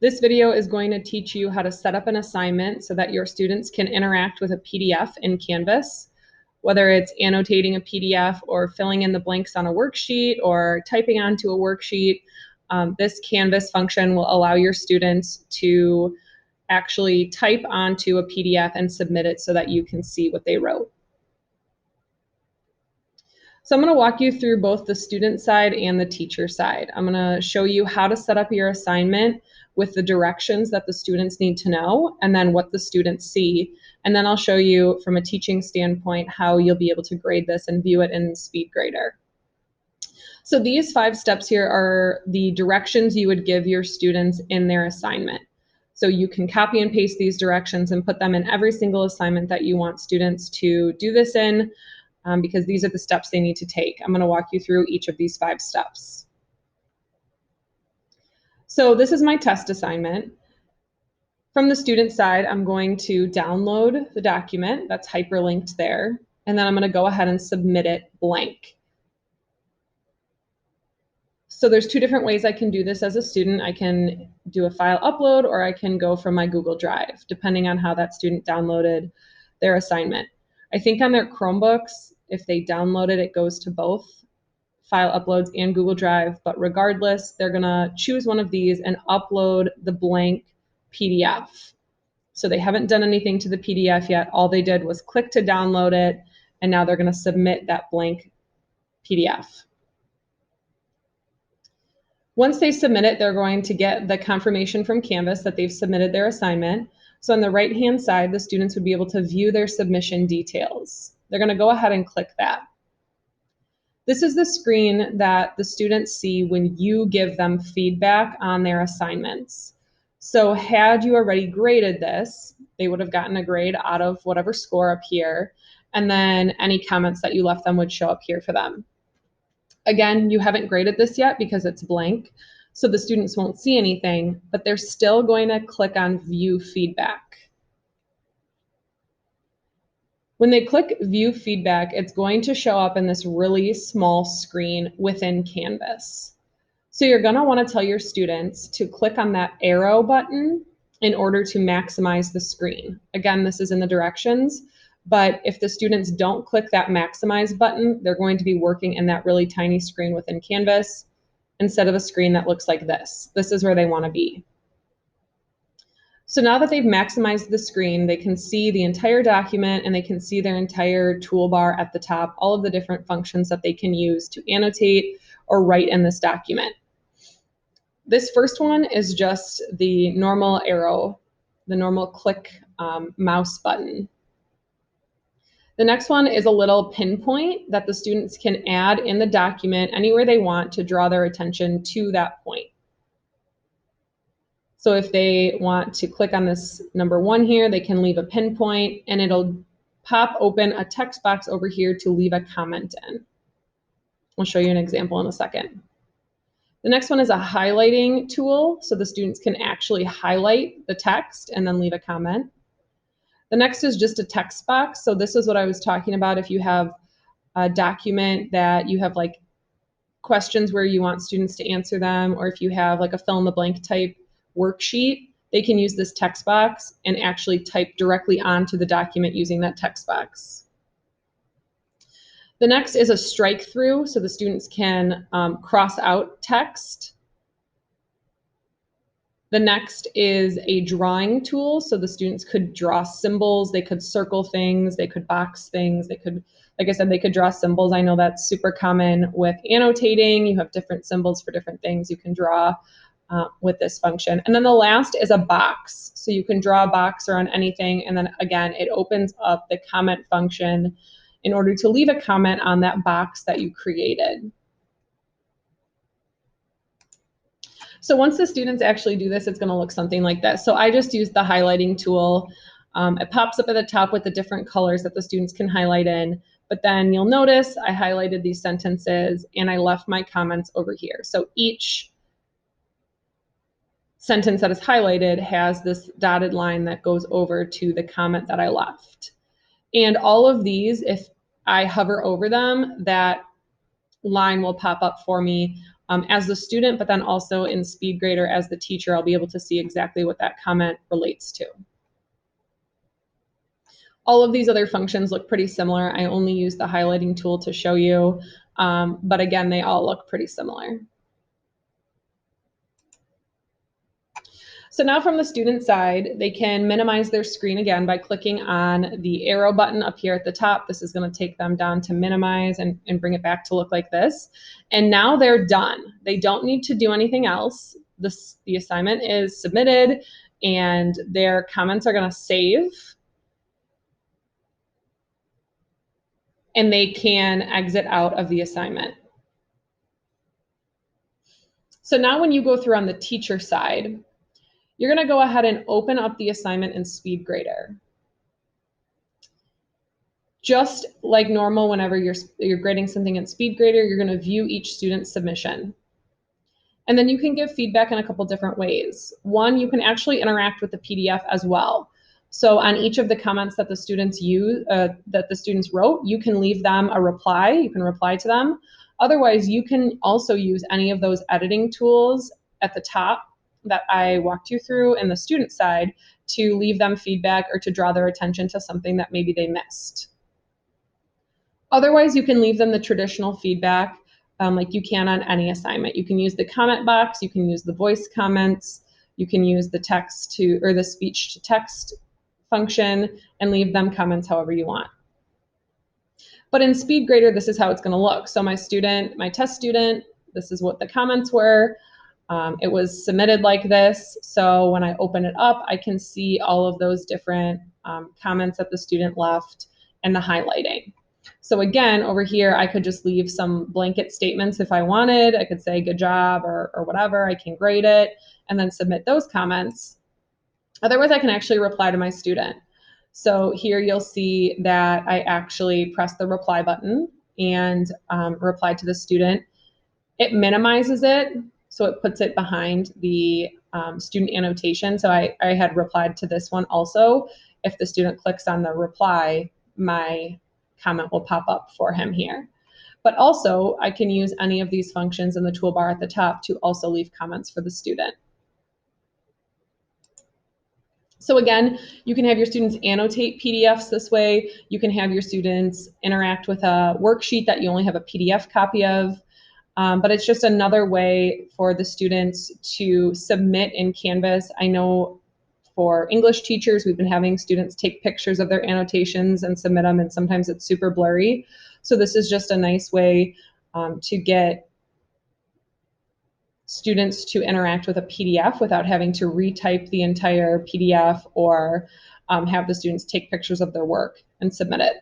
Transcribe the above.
This video is going to teach you how to set up an assignment so that your students can interact with a PDF in Canvas, whether it's annotating a PDF or filling in the blanks on a worksheet or typing onto a worksheet. This Canvas function will allow your students to actually type onto a PDF and submit it so that you can see what they wrote. So I'm going to walk you through both the student side and the teacher side. I'm going to show you how to set up your assignment with the directions that the students need to know and then what the students see. And then I'll show you from a teaching standpoint how you'll be able to grade this and view it in SpeedGrader. So these 5 steps here are the directions you would give your students in their assignment. So you can copy and paste these directions and put them in every single assignment that you want students to do this in, because these are the steps they need to take. I'm going to walk you through each of these 5 steps. So this is my test assignment. From the student side, I'm going to download the document that's hyperlinked there, and then I'm going to go ahead and submit it blank. So there's 2 different ways I can do this as a student. I can do a file upload, or I can go from my Google Drive, depending on how that student downloaded their assignment. I think on their Chromebooks, if they download it, it goes to both file uploads and Google Drive, but regardless, they're gonna choose one of these and upload the blank PDF. So they haven't done anything to the PDF yet. All they did was click to download it, and now they're gonna submit that blank PDF. Once they submit it, they're going to get the confirmation from Canvas that they've submitted their assignment. So on the right-hand side, the students would be able to view their submission details. They're going to go ahead and click that. This is the screen that the students see when you give them feedback on their assignments. So had you already graded this, they would have gotten a grade out of whatever score up here, and then any comments that you left them would show up here for them. Again, you haven't graded this yet because it's blank, so the students won't see anything, but they're still going to click on View Feedback. When they click View Feedback, it's going to show up in this really small screen within Canvas. So you're going to want to tell your students to click on that arrow button in order to maximize the screen. Again, this is in the directions. But if the students don't click that maximize button, they're going to be working in that really tiny screen within Canvas instead of a screen that looks like this. This is where they want to be. So now that they've maximized the screen, they can see the entire document and they can see their entire toolbar at the top, all of the different functions that they can use to annotate or write in this document. This first one is just the normal arrow, the normal click mouse button. The next one is a little pinpoint that the students can add in the document anywhere they want to draw their attention to that point. So if they want to click on this number 1 here, they can leave a pinpoint and it'll pop open a text box over here to leave a comment in. I'll show you an example in a second. The next one is a highlighting tool, so the students can actually highlight the text and then leave a comment. The next is just a text box. So this is what I was talking about. If you have a document that you have like questions where you want students to answer them, or if you have like a fill in the blank type worksheet, they can use this text box and actually type directly onto the document using that text box. The next is a strike through, so the students can cross out text. The next is a drawing tool, so the students could draw symbols, they could circle things, they could box things, they could, like I said, they could draw symbols. I know that's super common with annotating. You have different symbols for different things you can draw with this function. And then the last is a box. So you can draw a box around anything, and then again, it opens up the comment function in order to leave a comment on that box that you created. So once the students actually do this, it's going to look something like this. So I just used the highlighting tool. It pops up at the top with the different colors that the students can highlight in. But then you'll notice I highlighted these sentences and I left my comments over here. So each sentence that is highlighted has this dotted line that goes over to the comment that I left. And all of these, if I hover over them, that line will pop up for me as the student, but then also in SpeedGrader as the teacher, I'll be able to see exactly what that comment relates to. All of these other functions look pretty similar. I only use the highlighting tool to show you, but again, they all look pretty similar. So now from the student side, they can minimize their screen again by clicking on the arrow button up here at the top. This is going to take them down to minimize and bring it back to look like this. And now they're done. They don't need to do anything else. The assignment is submitted and their comments are going to save. And they can exit out of the assignment. So now when you go through on the teacher side, you're going to go ahead and open up the assignment in SpeedGrader. Just like normal, whenever you're grading something in SpeedGrader, you're going to view each student's submission. And then you can give feedback in a couple different ways. One, you can actually interact with the PDF as well. So on each of the comments that the students wrote, you can leave them a reply. You can reply to them. Otherwise, you can also use any of those editing tools at the top that I walked you through in the student side to leave them feedback or to draw their attention to something that maybe they missed. Otherwise, you can leave them the traditional feedback like you can on any assignment. You can use the comment box, you can use the voice comments, you can use the text to, or the speech to text function and leave them comments however you want. But in SpeedGrader, this is how it's going to look. So my test student, this is what the comments were. It was submitted like this. So when I open it up, I can see all of those different comments that the student left and the highlighting. So again, over here, I could just leave some blanket statements if I wanted. I could say good job or whatever. I can grade it and then submit those comments. Otherwise, I can actually reply to my student. So here you'll see that I actually press the reply button and reply to the student. It minimizes it, so it puts it behind the student annotation. So I had replied to this one also. If the student clicks on the reply, my comment will pop up for him here. But also, I can use any of these functions in the toolbar at the top to also leave comments for the student. So again, you can have your students annotate PDFs this way. You can have your students interact with a worksheet that you only have a PDF copy of. But it's just another way for the students to submit in Canvas. I know for English teachers, we've been having students take pictures of their annotations and submit them, and sometimes it's super blurry. So this is just a nice way to get students to interact with a PDF without having to retype the entire PDF or have the students take pictures of their work and submit it.